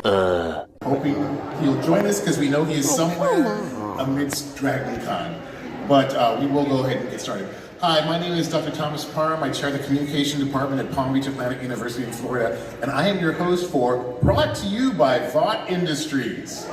Hoping he'll join us because we know he is somewhere amidst DragonCon. But we will go ahead and get started. Hi, my name is Dr. Thomas Parham. I chair the Communication Department at Palm Beach Atlantic University in Florida, and I am your host for Brought to You by Vought Industries.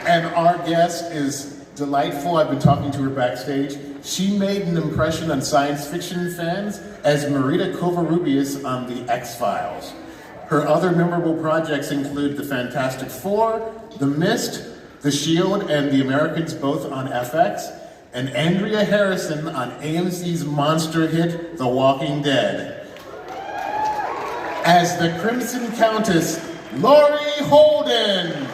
And our guest is delightful. I've been talking to her backstage. She made an impression on science fiction fans as Marita Covarrubias on The X-Files. Her other memorable projects include The Fantastic Four, The Mist, The Shield, and The Americans, both on FX, and Andrea Harrison on AMC's monster hit, The Walking Dead. As the Crimson Countess, Laurie Holden.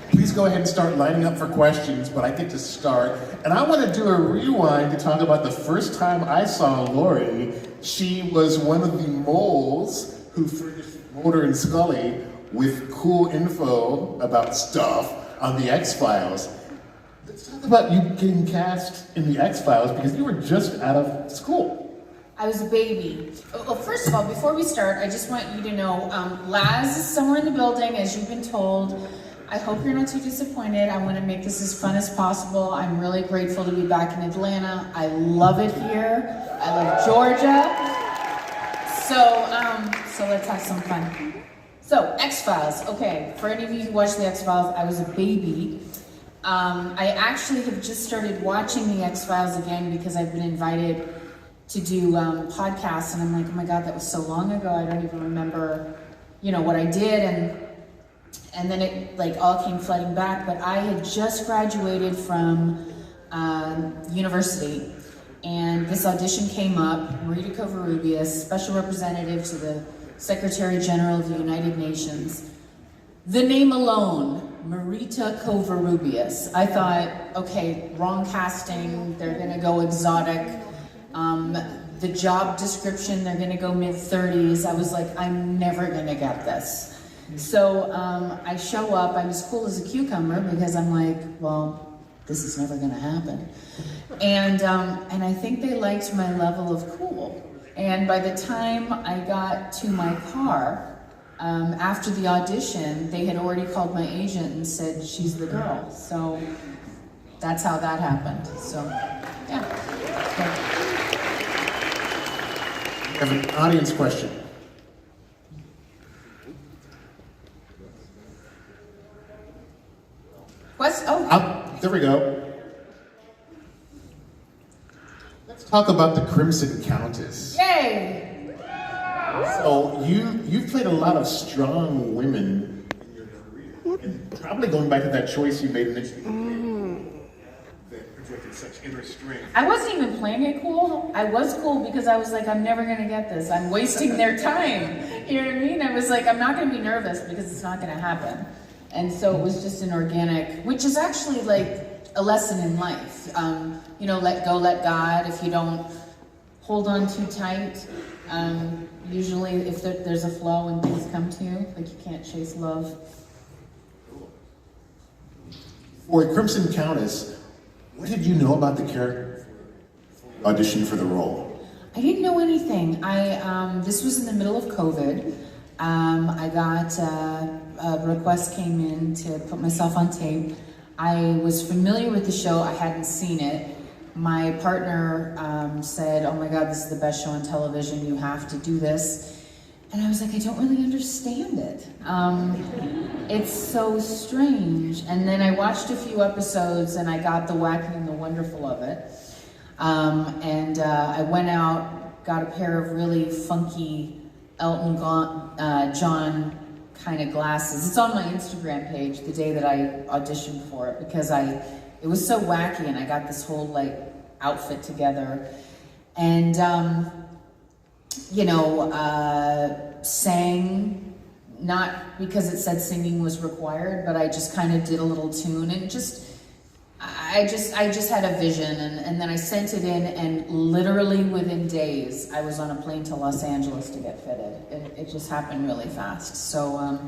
Please go ahead and start lining up for questions, but I get to start. And I want to do a rewind to talk about the first time I saw Laurie. She was one of the moles who furnished Mulder and Scully with cool info about stuff on The X-Files. Let's talk about you getting cast in The X-Files because you were just out of school. I was a baby. Well, first of all, before we start, I just want you to know, Laz is somewhere in the building, as you've been told. I hope you're not too disappointed. I want to make this as fun as possible. I'm really grateful to be back in Atlanta. I love it here. I love Georgia. So let's have some fun. So, X-Files. Okay, for any of you who watched the X-Files, I was a baby. I actually have just started watching the X-Files again because I've been invited to do podcasts, and I'm like, oh my God, that was so long ago. I don't even remember, what I did, and then it all came flooding back. But I had just graduated from university, and this audition came up. Marita Covarrubias, special representative to the Secretary General of the United Nations. The name alone, Marita Covarrubias. I thought, okay, wrong casting. They're gonna go exotic. The job description, they're gonna go mid-30s. I was like, I'm never gonna get this. So I show up, I'm as cool as a cucumber because I'm like, well, this is never gonna happen. And I think they liked my level of cool. And by the time I got to my car, after the audition, they had already called my agent and said, she's the girl. So that's how that happened. So, yeah. I have an audience question. There we go. Let's talk about the Crimson Countess. Yay! So you've played a lot of strong women in your career, and probably going back to that choice you made initially that projected such inner strength. I wasn't even playing it cool. I was cool because I was like, I'm never gonna get this. I'm wasting their time. You know what I mean? I was like, I'm not gonna be nervous because it's not gonna happen. And so it was just an organic, which is actually like a lesson in life. Let go, let God. If you don't hold on too tight, usually if there's a flow and things come to you, like you can't chase love. For Crimson Countess, what did you know about the character audition for the role? I didn't know anything. This was in the middle of COVID. I got a request came in to put myself on tape. I was familiar with the show, I hadn't seen it. My partner said, oh my God, this is the best show on television, you have to do this. And I was like, I don't really understand it. It's so strange. And then I watched a few episodes and I got the wacky and the wonderful of it. I went out, got a pair of really funky Elton John kind of glasses. It's on my Instagram page the day that I auditioned for it because it was so wacky and I got this whole outfit together. And sang, not because it said singing was required, but I just kind of did a little tune and I just had a vision, and then I sent it in, and literally within days, I was on a plane to Los Angeles to get fitted. It just happened really fast. So,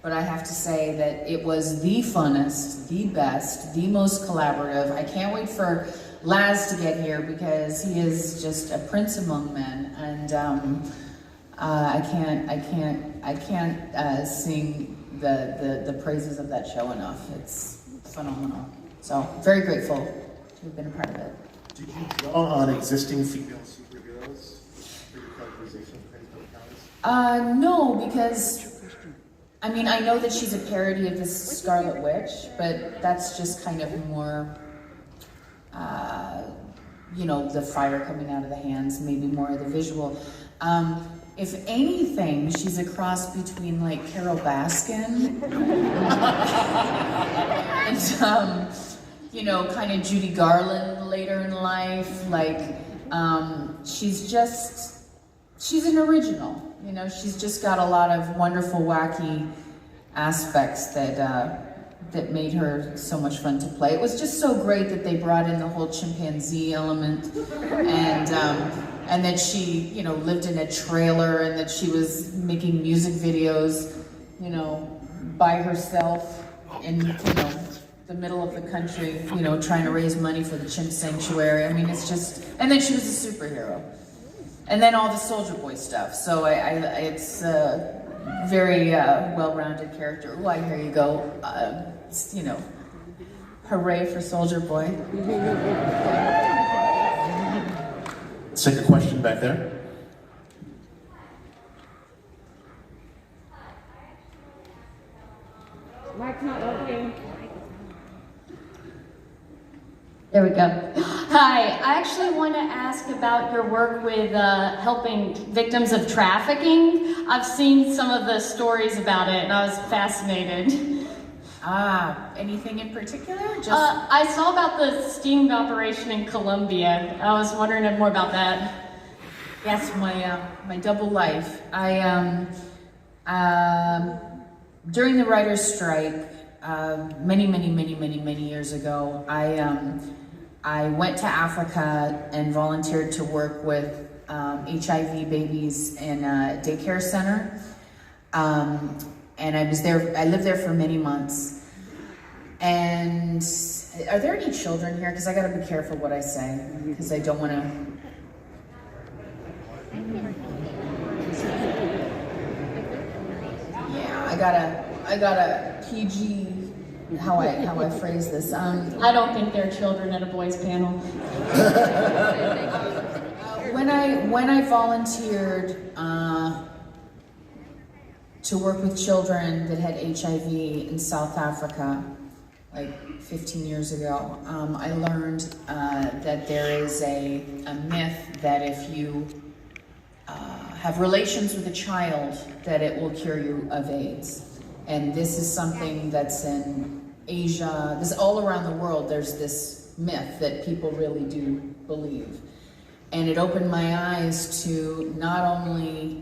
but I have to say that it was the funnest, the best, the most collaborative. I can't wait for Laz to get here because he is just a prince among men, and I can't sing the praises of that show enough. It's phenomenal. So, very grateful to have been a part of it. Did you draw on existing female superheroes for your characterization of Crazy Countess? No, because, I mean, I know that she's a parody of the Scarlet Witch, but that's just kind of more, you know, the fire coming out of the hands, maybe more of the visual. If anything, she's a cross between, like, Carol Baskin and, you know, kind of Judy Garland later in life. Like, she's an original, you know, she's just got a lot of wonderful, wacky aspects that made her so much fun to play. It was just so great that they brought in the whole chimpanzee element, and that she, you know, lived in a trailer, and that she was making music videos, you know, by herself in, you know, the middle of the country, you know, trying to raise money for the chimp sanctuary. I mean, it's just, and then she was a superhero. And then all the Soldier Boy stuff. So it's a very well-rounded character. Oh, here you go. You know, hooray for Soldier Boy. Second question back there. Mike's not working. There we go. Hi, I actually want to ask about your work with helping victims of trafficking. I've seen some of the stories about it and I was fascinated. Anything in particular? Just I saw about the sting operation in Colombia. I was wondering more about that. yes, my double life. During the writer's strike, many years ago, I went to Africa and volunteered to work with HIV babies in a daycare center. And I lived there for many months. And are there any children here? Because I gotta be careful what I say, because I don't wanna. Yeah, I gotta PG how I phrase this. I don't think there are children at a boys panel. When I volunteered to work with children that had HIV in South Africa, like 15 years ago, I learned that there is a myth that if you have relations with a child, that it will cure you of AIDS. And this is something that's in Asia, this all around the world, there's this myth that people really do believe. And it opened my eyes to not only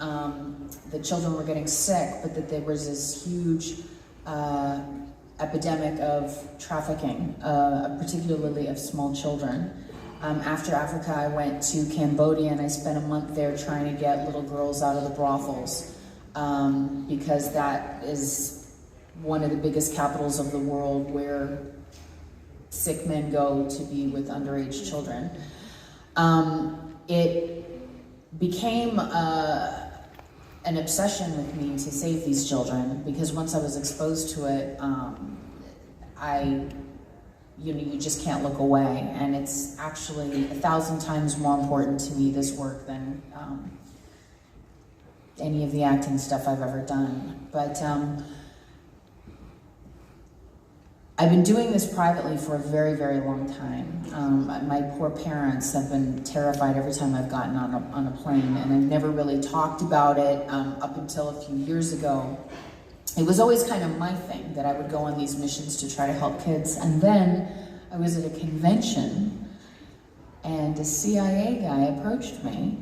the children were getting sick, but that there was this huge epidemic of trafficking, particularly of small children. After Africa, I went to Cambodia and I spent a month there trying to get little girls out of the brothels, because that is one of the biggest capitals of the world where sick men go to be with underage children. It became an obsession with me to save these children, because once I was exposed to it, you just can't look away. And it's actually 1,000 times more important to me, this work, than any of the acting stuff I've ever done. But I've been doing this privately for a very long time. My poor parents have been terrified every time I've gotten on a plane, and I've never really talked about it up until a few years ago. It was always kind of my thing that I would go on these missions to try to help kids. And then I was at a convention and a CIA guy approached me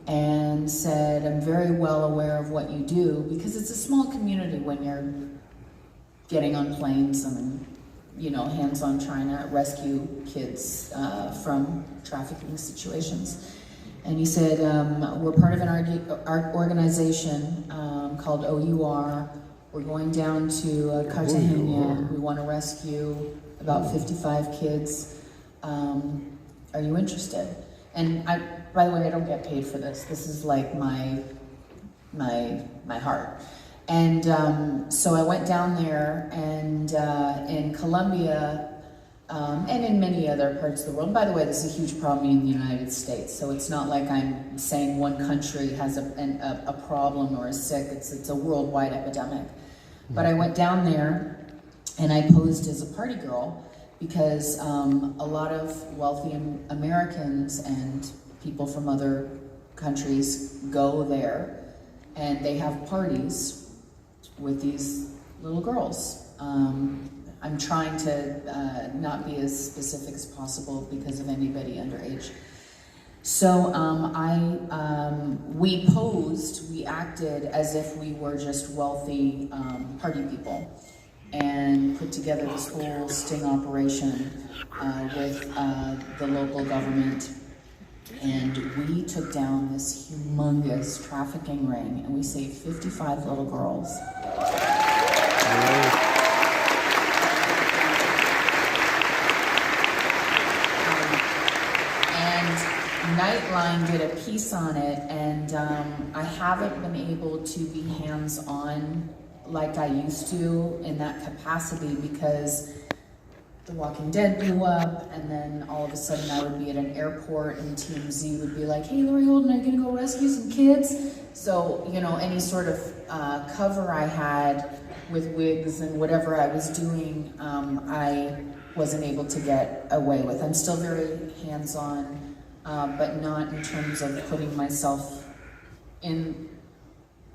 and said, "I'm very well aware of what you do," because it's a small community when you're getting on planes and hands-on trying to rescue kids from trafficking situations. And he said, we're part of an art organization called OUR. We're going down to Cartagena. We want to rescue about 55 kids. Are you interested? And by the way, I don't get paid for this. This is like my heart. And so I went down there, and in Colombia, and in many other parts of the world. And by the way, this is a huge problem in the United States. So it's not like I'm saying one country has a problem or is sick. It's a worldwide epidemic. But I went down there and I posed as a party girl because a lot of wealthy Americans and people from other countries go there and they have parties with these little girls. I'm trying to not be as specific as possible because of anybody underage. So we acted as if we were just wealthy party people and put together this whole sting operation with the local government. And we took down this humongous trafficking ring and we saved 55 little girls. Nightline did a piece on it, and I haven't been able to be hands-on like I used to in that capacity because The Walking Dead blew up, and then all of a sudden I would be at an airport and TMZ would be like, hey, Lori Holden, are you gonna go rescue some kids? So, any sort of cover I had with wigs and whatever I was doing, I wasn't able to get away with. I'm still very hands-on. But not in terms of putting myself in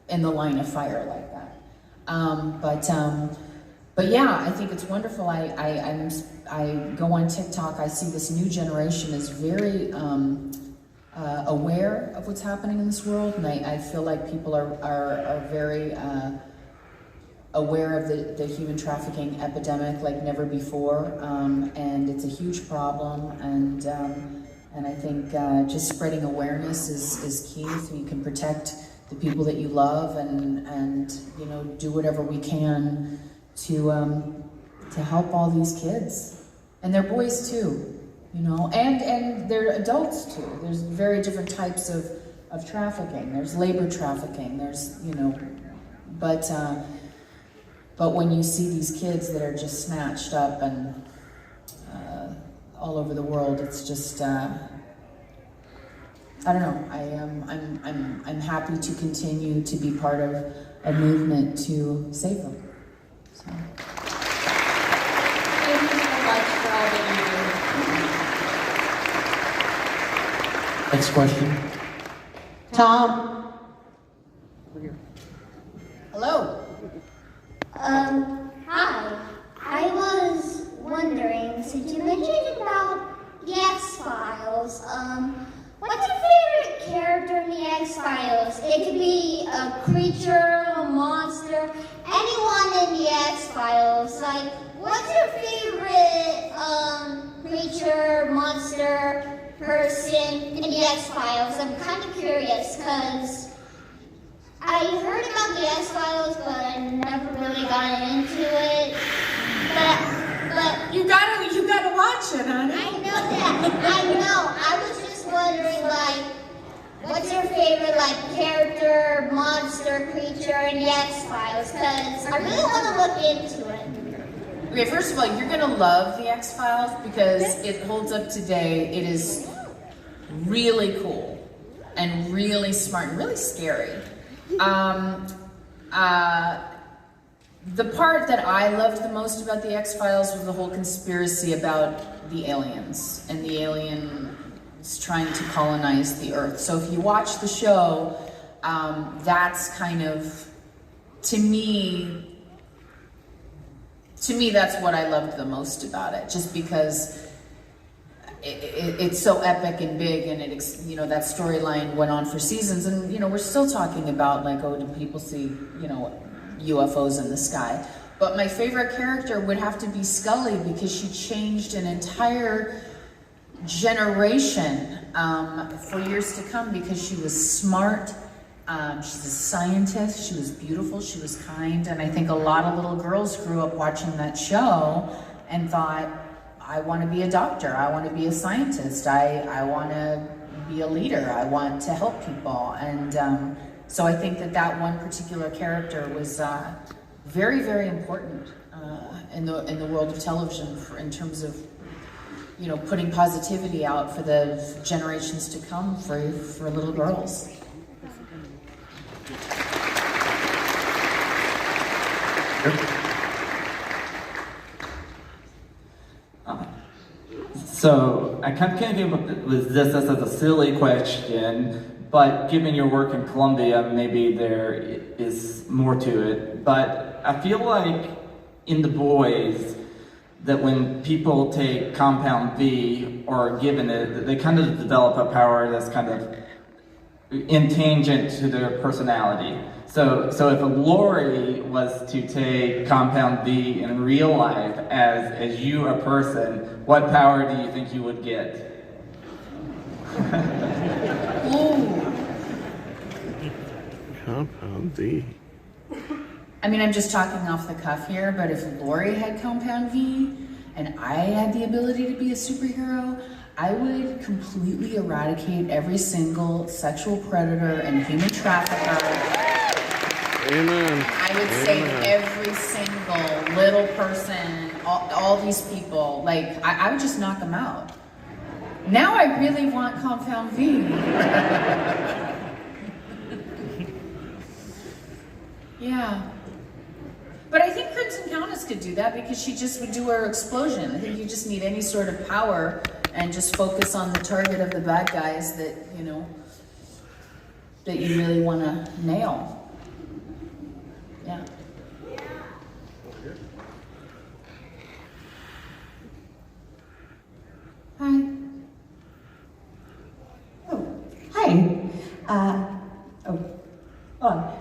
the line of fire like that. But yeah, I think it's wonderful. I go on TikTok. I see this new generation is very aware of what's happening in this world, and I feel like people are very aware of the human trafficking epidemic like never before, and it's a huge problem. And I think just spreading awareness is key, so you can protect the people that you love and do whatever we can to help all these kids. And they're boys too, and they're adults too. There's very different types of trafficking. There's labor trafficking, there's, but when you see these kids that are just snatched up and all over the world, it's just I don't know. I'm happy to continue to be part of a movement to save them. So. Thank you so much for all that you do. Next question. Tom. Hello. Hi. I was wondering, since you mentioned about the X-Files, what's your favorite character in the X-Files? It could be a creature, a monster, anyone in the X-Files. Like, what's your favorite creature, monster, person in the X-Files? I'm kind of curious, because I heard about the X-Files, but I never really got into it. But You gotta watch it, honey. I know that. I know. I was just wondering, what's your favorite, character, monster, creature in the X-Files? Because I really want to look into it. Okay, first of all, you're gonna love the X-Files because it holds up today. It is really cool and really smart and really scary. The part that I loved the most about the X-Files was the whole conspiracy about the aliens and the aliens trying to colonize the Earth. So if you watch the show, that's kind of, to me, that's what I loved the most about it, just because it's so epic and big, and that storyline went on for seasons, and we're still talking about do people see UFOs in the sky? But my favorite character would have to be Scully because she changed an entire generation for years to come because she was smart, she's a scientist, she was beautiful, she was kind, and I think a lot of little girls grew up watching that show and thought, I want to be a doctor, I want to be a scientist, I want to be a leader, I want to help people. And so I think that one particular character was very, very important in the world of television in terms of, you know, putting positivity out for the generations to come for little girls. So I kind of came up with this as a silly question, but given your work in Columbia, maybe there is more to it. But I feel like in The Boys, that when people take compound V or are given it, they kind of develop a power that's kind of in tangent to their personality. So if Lori was to take compound V in real life as you a person, what power do you think you would get? Compound V. I mean, I'm just talking off the cuff here, but if Lori had compound V and I had the ability to be a superhero, I would completely eradicate every single sexual predator and human trafficker. Amen. I would save every single little person, all these people. Like, I would just knock them out. Now I really want compound V. Yeah. But I think Crimson Countess could do that because she just would do her explosion. I think you just need any sort of power and just focus on the target of the bad guys that, you know, that you really want to nail. Yeah. Hi. Oh, hi.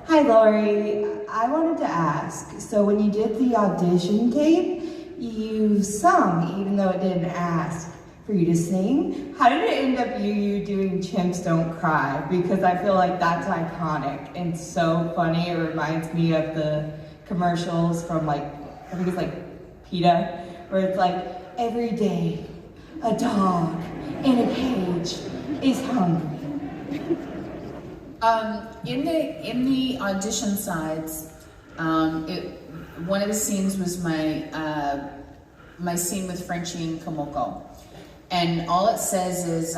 Hi, Lori. I wanted to ask, so when you did the audition tape, you sung, even though it didn't ask for you to sing. How did it end up you doing Chimps Don't Cry? Because I feel like that's iconic and so funny. It reminds me of the commercials from like, I think it's like PETA, where it's like, every day, a dog in a cage is hungry. In the audition sides, one of the scenes was my scene with Frenchie and Komoko. And all it says is,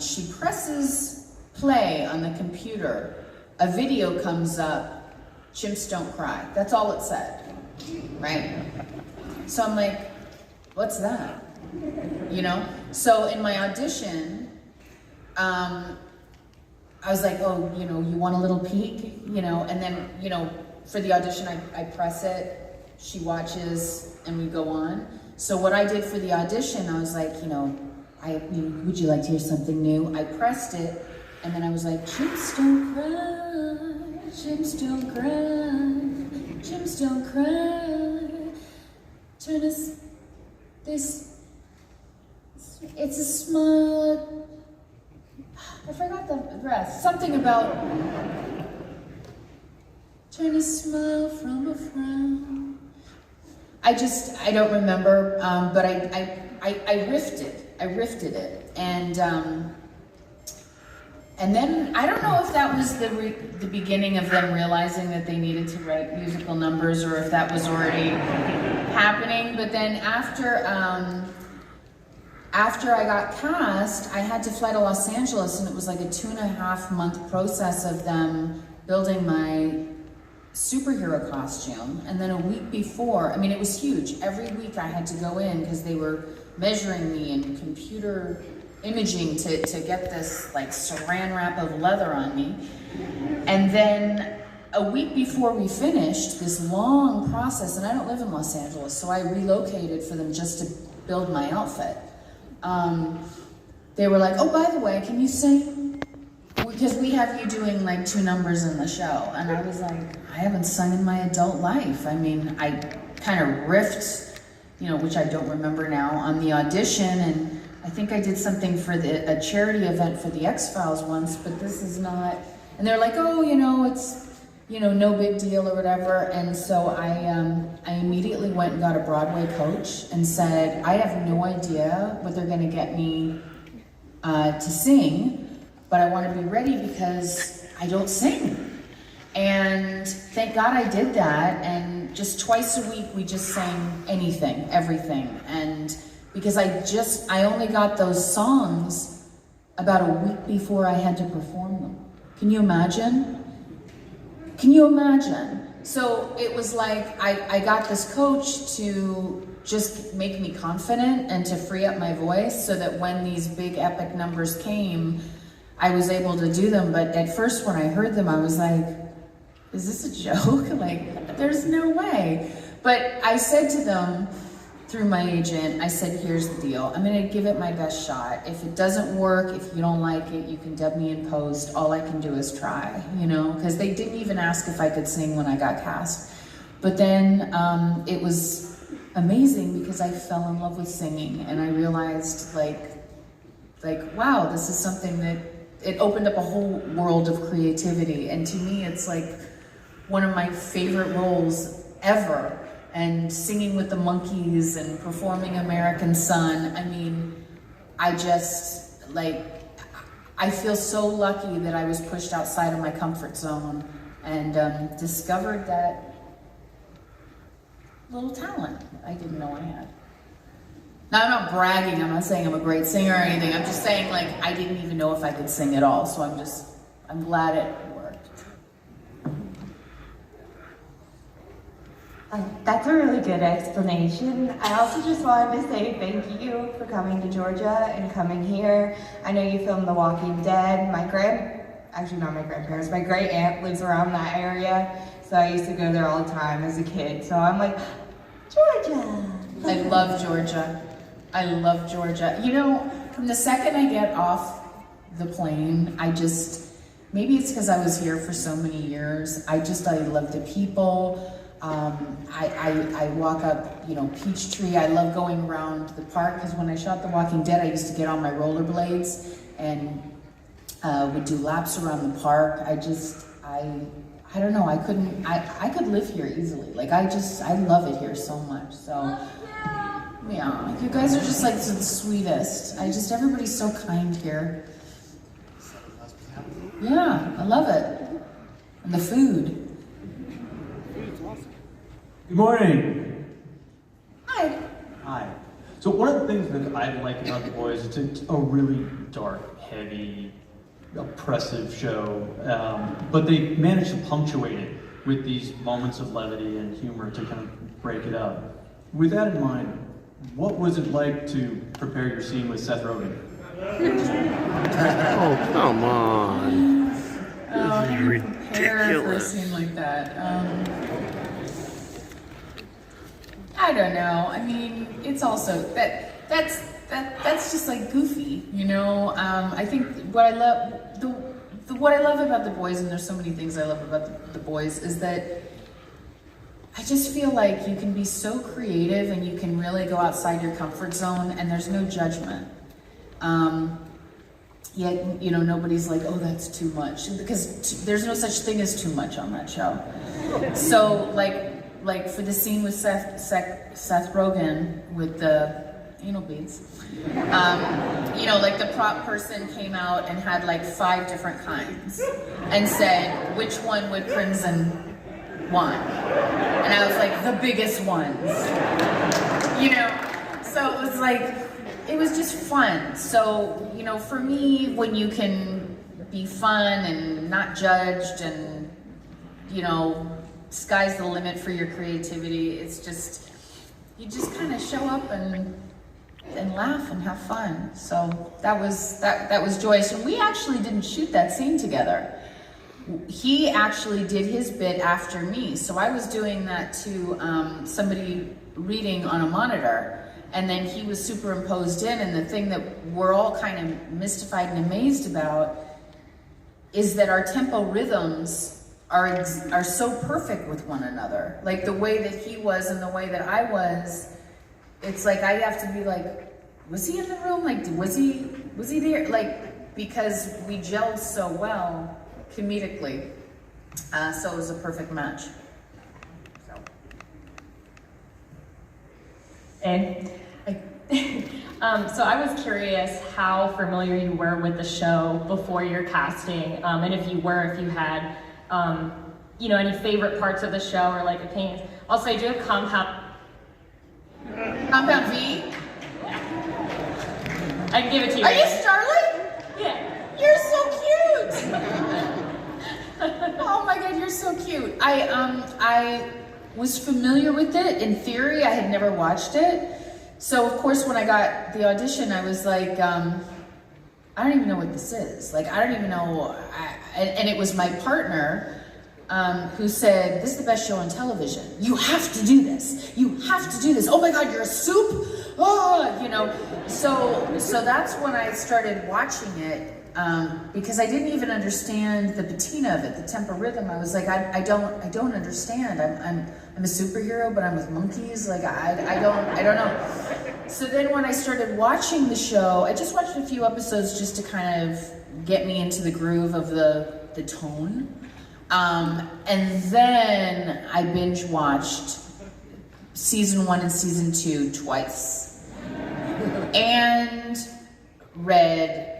she presses play on the computer, a video comes up, Chimps Don't Cry. That's all it said, right? So I'm like, what's that? You know? So in my audition, I was like, oh, you know, you want a little peek? You know, and then, you know, for the audition, I press it, she watches, and we go on. So what I did for the audition, I was like, you know, would you like to hear something new? I pressed it, and then I was like, chimps don't cry, chimps don't cry, chimps don't cry. Turn us this, it's a smile. I forgot the rest. Something about turn a smile from a frown. I don't remember, but I riffed it, and then I don't know if that was the beginning of them realizing that they needed to write musical numbers, or if that was already happening. But then after I got cast, I had to fly to Los Angeles, and it was like a 2.5 month process of them building my superhero costume. And then a week before, I mean, it was huge. Every week I had to go in because they were measuring me and computer imaging to get this like saran wrap of leather on me. And then a week before we finished this long process, and I don't live in Los Angeles, so I relocated for them just to build my outfit. They were like, oh, by the way, can you sing? Because we have you doing like 2 numbers in the show. And I was like, I haven't sung in my adult life. I mean, I kind of riffed, which I don't remember now, on the audition, and I think I did something for a charity event for the X-Files once, but this is not, and they're like, oh, it's, no big deal or whatever. And so I immediately went and got a Broadway coach and said, I have no idea what they're gonna get me to sing, but I wanna be ready because I don't sing. And thank God I did that, and just twice a week we just sang anything, everything. And because I only got those songs about a week before I had to perform them. Can you imagine? Can you imagine? So it was like, I got this coach to just make me confident and to free up my voice so that when these big epic numbers came, I was able to do them. But at first when I heard them, I was like, is this a joke? Like, there's no way. But I said to them, through my agent, I said, here's the deal. I'm gonna give it my best shot. If it doesn't work, if you don't like it, you can dub me in post. All I can do is try, because they didn't even ask if I could sing when I got cast. But then it was amazing because I fell in love with singing, and I realized like, wow, this is something that, it opened up a whole world of creativity. And to me, it's like one of my favorite roles ever. And singing with the Monkees and performing American Sun. I mean, I just, I feel so lucky that I was pushed outside of my comfort zone and discovered that little talent I didn't know I had. Now, I'm not bragging, I'm not saying I'm a great singer or anything, I'm just saying, I didn't even know if I could sing at all, so I'm glad it worked. That's a really good explanation. I also just wanted to say thank you for coming to Georgia and coming here. I know you filmed The Walking Dead. Actually not my grandparents, my great aunt lives around that area, so I used to go there all the time as a kid. So I'm like, Georgia. I love Georgia. I love Georgia. From the second I get off the plane, maybe it's because I was here for so many years. I love the people. I walk up, Peachtree. I love going around the park because when I shot The Walking Dead, I used to get on my rollerblades and would do laps around the park. I don't know, I could live here easily. I love it here so much. So, yeah, you guys are just the sweetest. Everybody's so kind here. Yeah, I love it. And the food. Good morning. Hi. Hi. So one of the things that I like about The Boys, it's a really dark, heavy, oppressive show, but they managed to punctuate it with these moments of levity and humor to kind of break it up. With that in mind, what was it like to prepare your scene with Seth Rogen? Oh, come on. Oh, This is you prepare for a ridiculous. scene like that. I don't know. I mean, it's also that's just goofy, I think what I love about The Boys, and there's so many things I love about the Boys, is that I just feel like you can be so creative and you can really go outside your comfort zone and there's no judgment. Yet, nobody's like, oh, that's too much, because there's no such thing as too much on that show. So like for the scene with Seth Rogen with the anal beads, the prop person came out and had 5 different kinds and said, which one would Crimson want? And I was like, the biggest ones, so it was just fun. So, for me, when you can be fun and not judged and, sky's the limit for your creativity, it's just, you just kind of show up and laugh and have fun. So that was joyous. And we actually didn't shoot that scene together. He actually did his bit after me. So I was doing that to somebody reading on a monitor. And then he was superimposed in, and the thing that we're all kind of mystified and amazed about is that our tempo rhythms are so perfect with one another. Like the way that he was and the way that I was, it's like I have to be like, was he in the room? Like, was he there? Like, because we gelled so well comedically. So it was a perfect match. Hey. So I was curious how familiar you were with the show before your casting, and if you had, any favorite parts of the show or like opinions. Also, I do have Compound V? I can give it to you. Are you Starlight? Yeah. You're so cute. Oh my God, you're so cute. I was familiar with it in theory. I had never watched it. So of course, when I got the audition, I was like, I don't even know what this is. Like, I don't even know. And it was my partner who said, this is the best show on television. You have to do this. You have to do this. Oh my God, you're a soup. Oh, So that's when I started watching it. Because I didn't even understand the patina of it, the tempo rhythm. I was like, I don't understand. I'm a superhero, but I'm with monkeys. Like I don't know. So then when I started watching the show, I just watched a few episodes just to kind of get me into the groove of the tone. And then I binge watched season 1 and season 2 twice, and read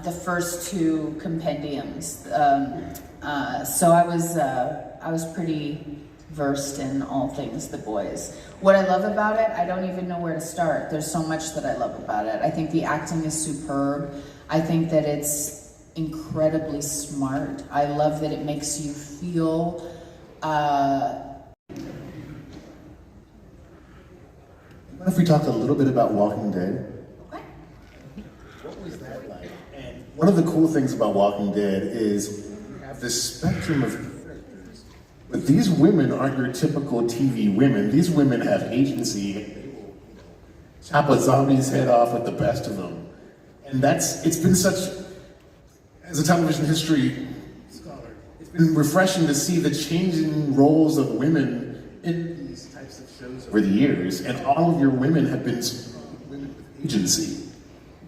the first 2 compendiums. So I was pretty versed in all things The Boys. What I love about it, I don't even know where to start. There's so much that I love about it. I think the acting is superb. I think that it's incredibly smart. I love that it makes you feel What if we talked a little bit about Walking Dead? What was that like? And one of the cool things about Walking Dead is you have this spectrum of characters. But these women aren't your typical TV women. These women have agency. Chop a zombie's head off with the best of them. And it's been such, as a television history scholar, it's been refreshing to see the changing roles of women in these types of shows over the years. And all of your women have been women with agency.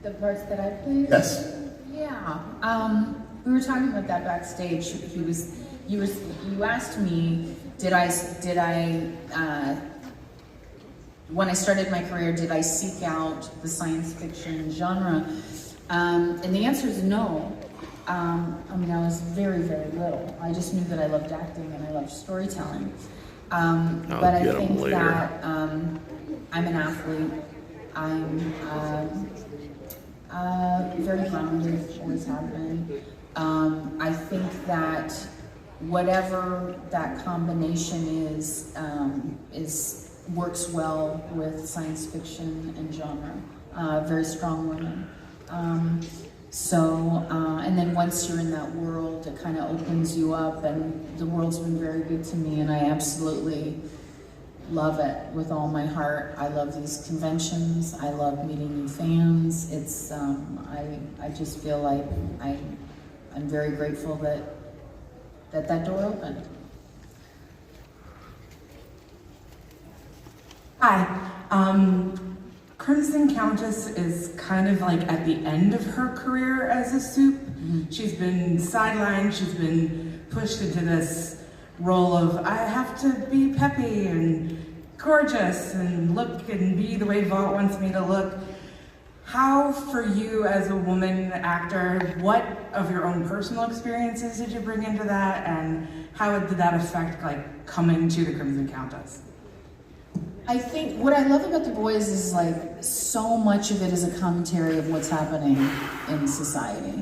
the parts that I played. Yes. Yeah. We were talking about that backstage. You asked me, when I started my career, did I seek out the science fiction genre? And the answer is no. I was very, very little. I just knew that I loved acting and I loved storytelling. But I think that I'm an athlete. I'm very grounded, always have been. I think that whatever that combination is works well with science fiction and genre. Very strong women. And then once you're in that world, it kind of opens you up, and the world's been very good to me, and I absolutely love it with all my heart. I love these conventions. I love meeting new fans. It's, I just feel like I'm very grateful that door opened. Hi. Crimson Countess is kind of like at the end of her career as a soup. Mm-hmm. She's been sidelined, she's been pushed into this role of, I have to be peppy and gorgeous and look and be the way Vought wants me to look. How, for you as a woman actor, what of your own personal experiences did you bring into that, and how did that affect like coming to the Crimson Countess? I think what I love about The Boys is like so much of it is a commentary of what's happening in society.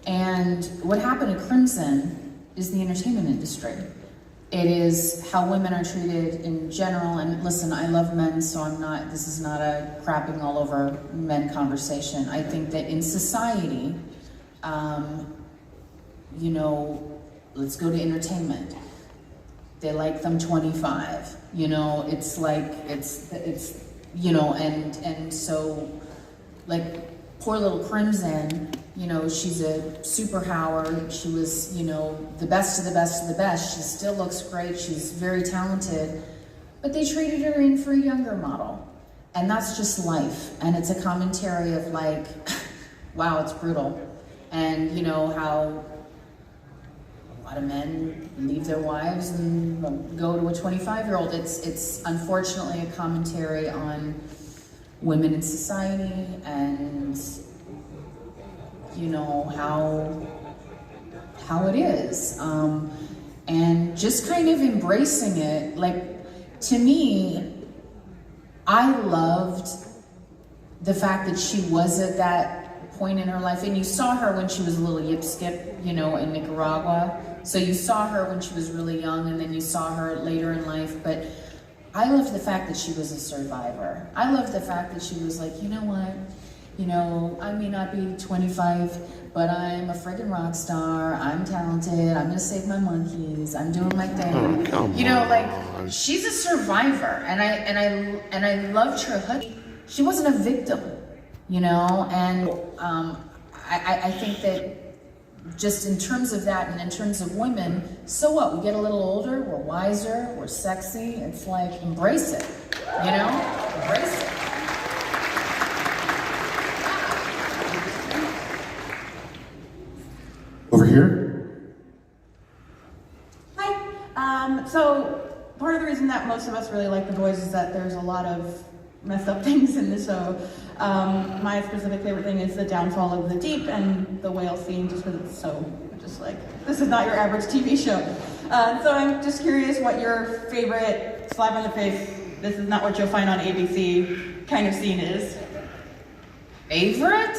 And what happened at Crimson is the entertainment industry. It is how women are treated in general. And listen, I love men, so this is not a crapping all over men conversation. I think that in society, let's go to entertainment. They like them 25. It's like, and so, like, poor little Crimson, you know, she's a superpower. She was, you know, the best of the best of the best. She still looks great. She's very talented. But they traded her in for a younger model. And that's just life. And it's a commentary of like, wow, it's brutal. And you know, how a lot of men leave their wives and go to a 25-year-old. It's unfortunately a commentary on women in society and, you know, how it is. And just kind of embracing it. Like, to me, I loved the fact that she was at that point in her life, and you saw her when she was a little yip skip, you know, in Nicaragua. So you saw her when she was really young, and then you saw her later in life. But I loved the fact that she was a survivor. I loved the fact that she was like, you know what? You know, I may not be 25, but I'm a friggin' rock star. I'm talented. I'm gonna save my monkeys. I'm doing my thing. You know, like, she's a survivor, and I loved her. She wasn't a victim, you know. And I think that just in terms of that, and in terms of women, so what? We get a little older. We're wiser. We're sexy. It's like, embrace it, you know. Embrace it. Over here. Hi. So part of the reason that most of us really like The Boys is that there's a lot of messed up things in the show. My specific favorite thing is the downfall of the Deep and the whale scene, just because it's so just like, this is not your average TV show. So I'm just curious what your favorite slap on the face, this is not what you'll find on ABC kind of scene is. Favorite?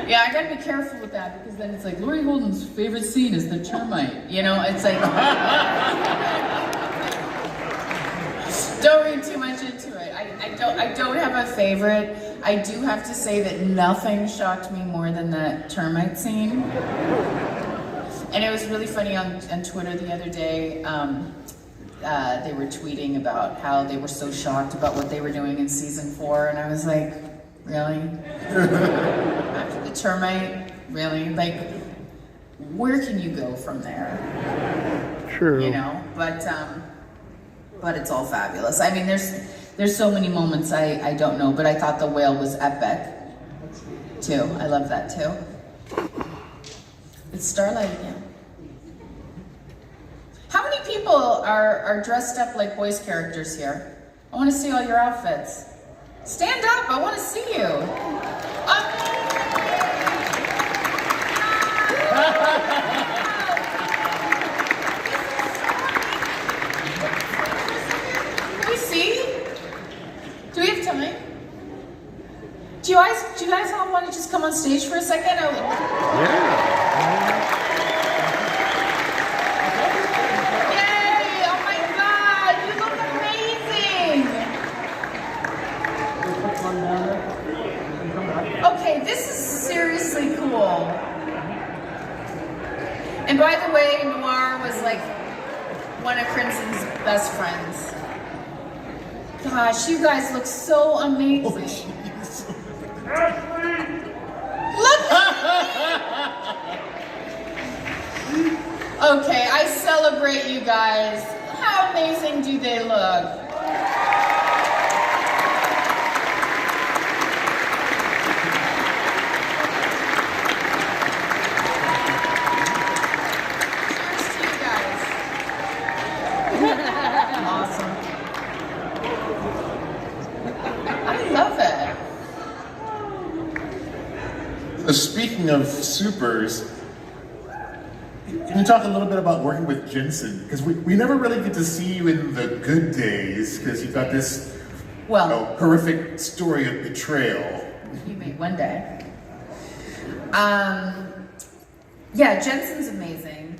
Yeah, I gotta be careful with that, because then it's like, Laurie Holden's favorite scene is the termite. You know, it's like, don't read too much into it. I don't have a favorite. I do have to say that nothing shocked me more than that termite scene. And it was really funny on Twitter the other day. They were tweeting about how they were so shocked about what they were doing in season 4, and I was like, really? After the termite, really? Like, where can you go from there? True. You know, but it's all fabulous. I mean, there's so many moments I don't know, but I thought the whale was epic too. I love that too. It's Starlight again. How many people are dressed up like boys characters here? I want to see all your outfits. Stand up, I want to see you. Can we see? Do we have time? Do you guys all want to just come on stage for a second? Yeah. Okay, this is seriously cool. And by the way, Noir was like one of Crimson's best friends. Gosh, you guys look so amazing. Look at me! Okay, I celebrate you guys. How amazing do they look? Speaking of supers, can you talk a little bit about working with Jensen? Because we never really get to see you in the good days, because you've got this horrific story of betrayal. You may one day. Yeah, Jensen's amazing.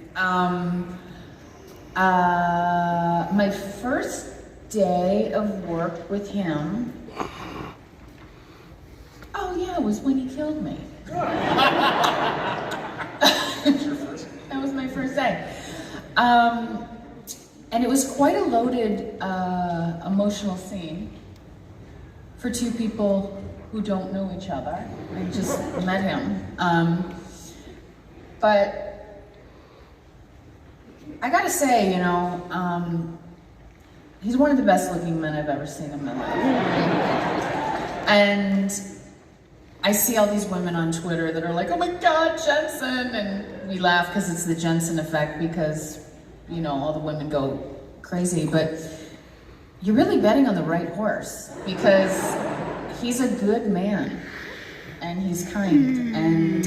My first day of work with him, oh yeah, was when he killed me. That was my first day. And it was quite a loaded, emotional scene for two people who don't know each other. I just met him. But I gotta say, you know, he's one of the best looking men I've ever seen in my life. And I see all these women on Twitter that are like, oh my God, Jensen, and we laugh because it's the Jensen effect because, you know, all the women go crazy, but you're really betting on the right horse because he's a good man and he's kind. And,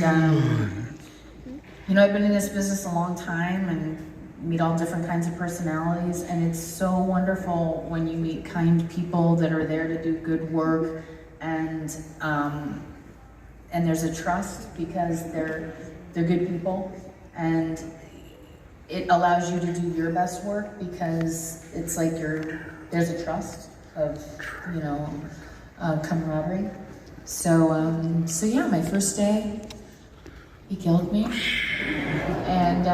you know, I've been in this business a long time and meet all different kinds of personalities, and it's so wonderful when you meet kind people that are there to do good work, and there's a trust because they're good people, and it allows you to do your best work because it's like there's a trust of, you know, camaraderie. So yeah, my first day, he killed me, and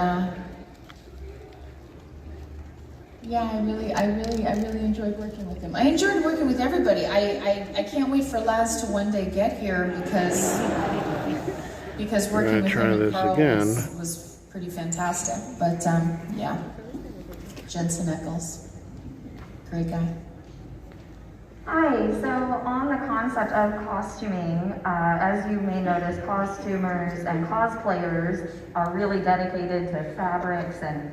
yeah, I really enjoyed working with him. I enjoyed working with everybody. I can't wait for Laz to one day get here because working with him and Carl was pretty fantastic. But yeah, Jensen Ackles, great guy. Hi, so on the concept of costuming, as you may notice, costumers and cosplayers are really dedicated to fabrics and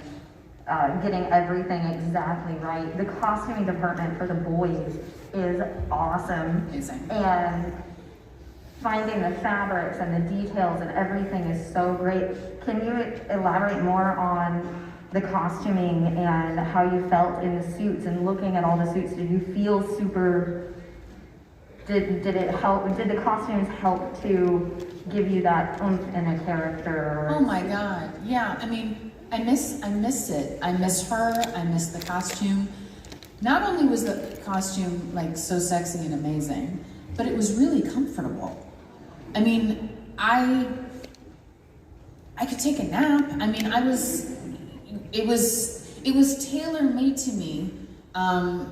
getting everything exactly right. The costuming department for the boys is awesome. Amazing. And finding the fabrics and the details and everything is so great. Can you elaborate more on the costuming and how you felt in the suits and looking at all the suits? Did you feel super, did it help, did the costumes help to give you that oomph in a character? Oh my God, yeah, I mean, I miss it. I miss her, I miss the costume. Not only was the costume like so sexy and amazing, but it was really comfortable. I mean, I could take a nap. I mean, it was tailor-made to me. I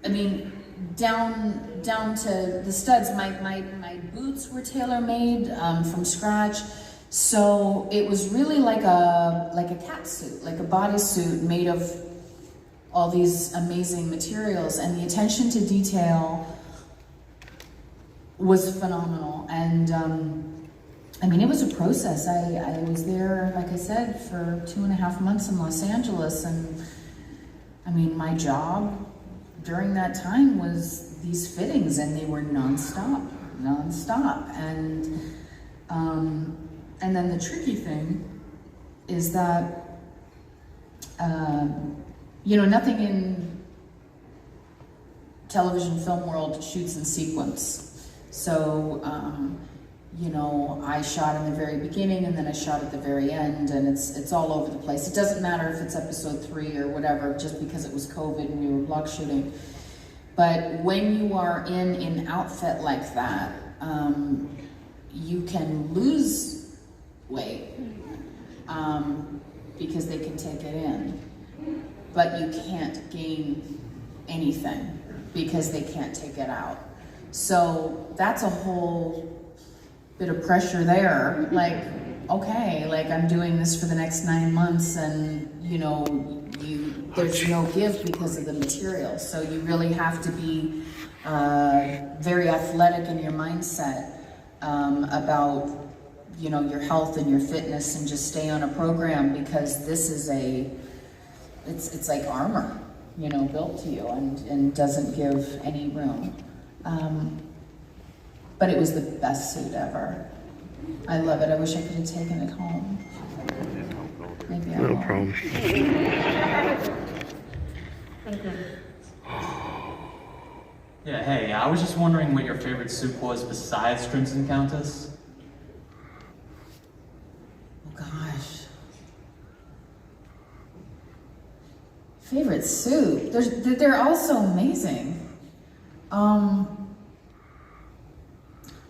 mean, down to the studs. My boots were tailor-made from scratch. So it was really like a cat suit, like a bodysuit made of all these amazing materials, and the attention to detail was phenomenal. And I mean, it was a process. I was there, like I said, for 2.5 months in Los Angeles, and I mean, my job during that time was these fittings, and they were nonstop. And then the tricky thing is that, you know, nothing in television film world shoots in sequence. So, you know, I shot in the very beginning and then I shot at the very end, and it's all over the place. It doesn't matter if it's episode 3 or whatever, just because it was COVID and we were block shooting. But when you are in an outfit like that, you can lose weight because they can take it in, but you can't gain anything because they can't take it out. So that's a whole bit of pressure there. Like, okay, like I'm doing this for the next 9 months, and you know, there's no give because of the material. So you really have to be very athletic in your mindset about, you know, your health and your fitness, and just stay on a program, because this is it's like armor, you know, built to you, and doesn't give any room. But it was the best suit ever. I love it. I wish I could have taken it home. Maybe I No won't. problem. Thank you. Yeah, hey, I was just wondering what your favorite suit was besides Crimson Countess. Oh gosh. Favorite suit? They're all so amazing.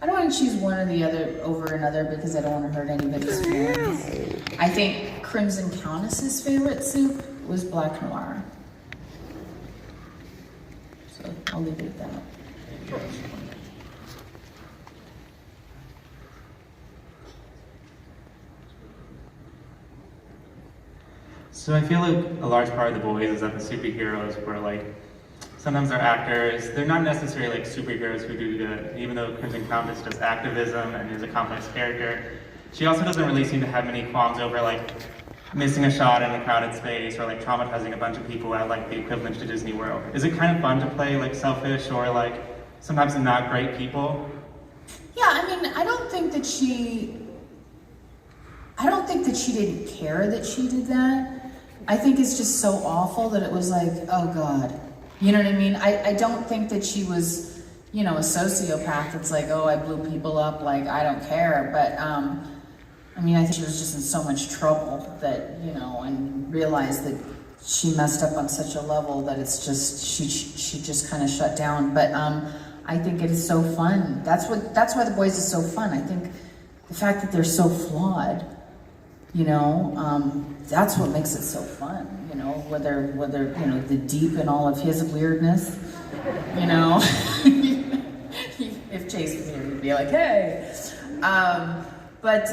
I don't want to choose one or the other over another because I don't want to hurt anybody's feelings. I think Crimson Countess's favorite suit was Black Noir. So I'll leave it at that. So I feel like a large part of The Boys is that the superheroes were like, sometimes they're actors, they're not necessarily like superheroes who do good, even though Crimson Countess does activism and is a complex character. She also doesn't really seem to have many qualms over like missing a shot in a crowded space or like traumatizing a bunch of people at like the equivalent to Disney World. Is it kind of fun to play like selfish or like sometimes not great people? Yeah, I mean, I don't think that she didn't care that she did that. I think it's just so awful that it was like, oh God. You know what I mean? I don't think that she was, you know, a sociopath. It's like, oh, I blew people up, like, I don't care. But, I mean, I think she was just in so much trouble that, you know, and realized that she messed up on such a level that it's just, she just kind of shut down. But I think it is so fun. That's why The Boys is so fun. I think the fact that they're so flawed, you know, that's what makes it so fun, you know, whether, you know, the Deep and all of his weirdness, you know, if Chase was here, he'd be like, hey, but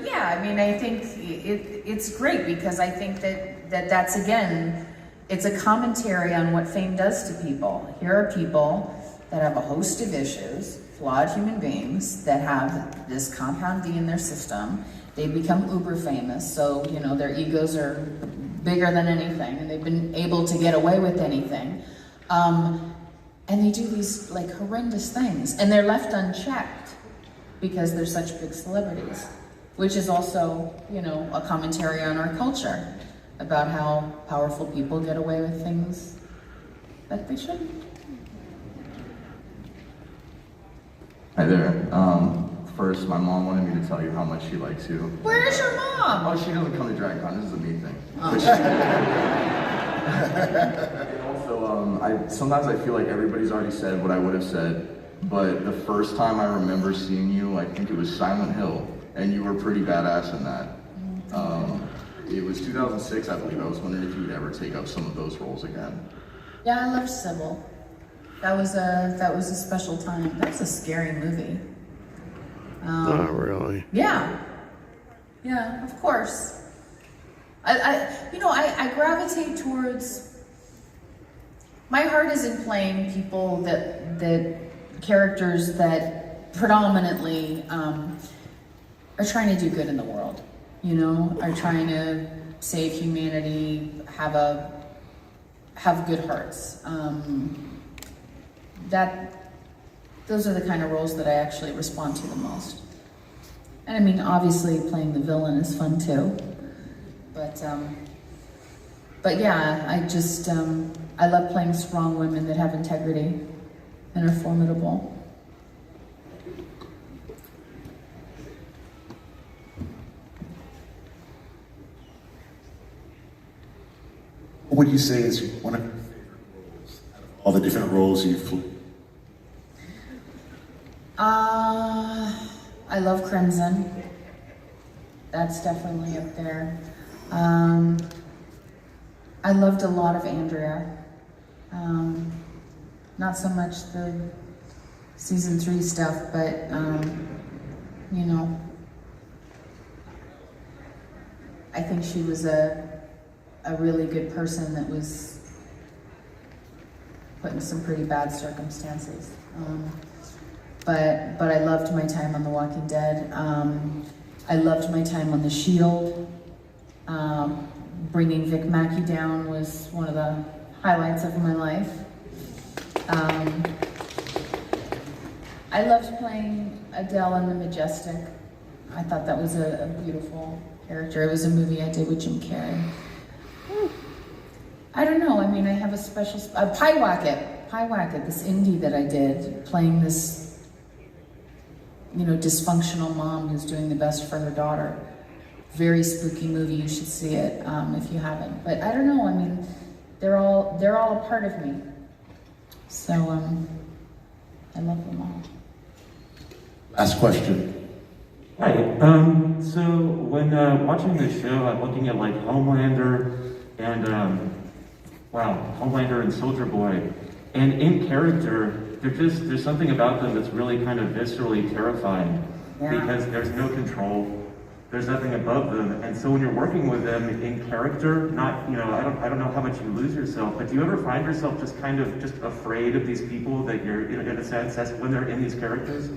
yeah, I mean, I think it's great because I think that's again, it's a commentary on what fame does to people. Here are people that have a host of issues, flawed human beings that have this compound D in their system. They become uber famous, so you know their egos are bigger than anything, and they've been able to get away with anything. And they do these like horrendous things, and they're left unchecked because they're such big celebrities, which is also, you know, a commentary on our culture about how powerful people get away with things that they shouldn't. Hi there. First, my mom wanted me to tell you how much she likes you. Where's your mom? Oh, she doesn't come to DragCon. This is a me thing. Oh. And also, sometimes I feel like everybody's already said what I would have said, but the first time I remember seeing you, I think it was Silent Hill, and you were pretty badass in that. It was 2006, I believe. I was wondering if you would ever take up some of those roles again. Yeah, I loved Sybil. That was a special time. That was a scary movie. Not really. Yeah, of course. I gravitate towards. My heart is in playing people that characters that predominantly are trying to do good in the world. You know, are trying to save humanity, have good hearts. Those are the kind of roles that I actually respond to the most. And I mean, obviously playing the villain is fun too. But yeah, I love playing strong women that have integrity and are formidable. What would you say is one of your favorite roles out of all the different roles you've played? I love Crimson. That's definitely up there. I loved a lot of Andrea. Not so much the season 3 stuff, but you know, I think she was a really good person that was put in some pretty bad circumstances. But I loved my time on The Walking Dead. I loved my time on The Shield. Bringing Vic Mackey down was one of the highlights of my life. I loved playing Adele in The Majestic. I thought that was a beautiful character. It was a movie I did with Jim Carrey. I don't know, I mean, I have a special, Pyewacket, this indie that I did, playing this, you know, dysfunctional mom who's doing the best for her daughter. Very spooky movie, you should see it if you haven't. But I don't know, I mean, they're all a part of me. So, I love them all. Last question. Hi, so when watching the show, I'm looking at like Homelander and, Homelander and Soldier Boy. And in character, there's something about them that's really kind of viscerally terrifying. Yeah. Because there's no control. there's nothing above them. And so when you're working with them in character, not, you know, I don't know how much you lose yourself, but do you ever find yourself just kind of just afraid of these people that you're, in a sense, that's when they're in these characters?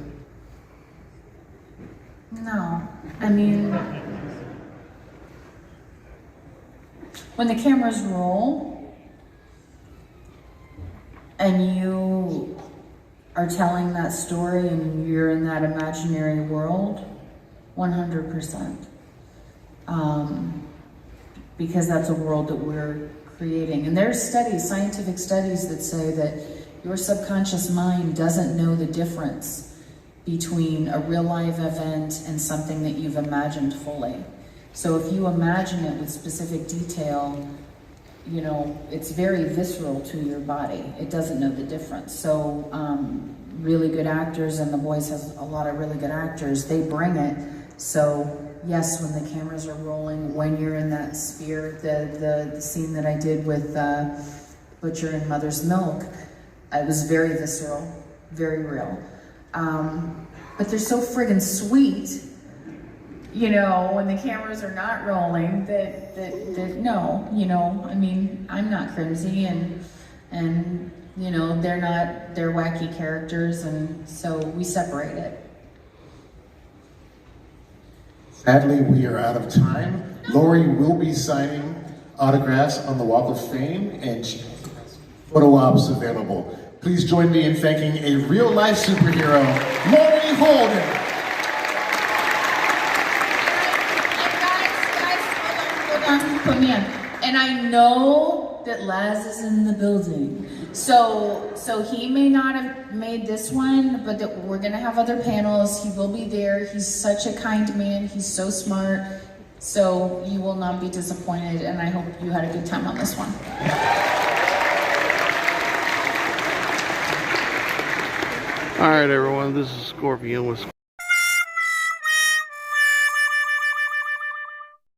No, I mean, when the cameras roll and you are telling that story and you're in that imaginary world, 100%. Because that's a world that we're creating. And there's studies, scientific studies that say that your subconscious mind doesn't know the difference between a real life event and something that you've imagined fully. So if you imagine it with specific detail, you know, it's very visceral to your body. It doesn't know the difference. So really good actors, and The Boys has a lot of really good actors, they bring it. So yes, when the cameras are rolling, when you're in that sphere, the scene that I did with Butcher and Mother's Milk, it was very visceral, very real. But they're so friggin' sweet, you know, when the cameras are not rolling, that no, you know, I mean, I'm not crimsy, and you know, they're wacky characters, and so we separate it. Sadly, we are out of time. Lori will be signing autographs on the Walk of Fame, and she has photo ops available. Please join me in thanking a real-life superhero, Lori Holden. Hold on, put me in. And I know that Laz is in the building. So he may not have made this one, but we're gonna have other panels. He will be there. He's such a kind man. He's so smart. So you will not be disappointed, and I hope you had a good time on this one. All right, everyone, this is Scorpion with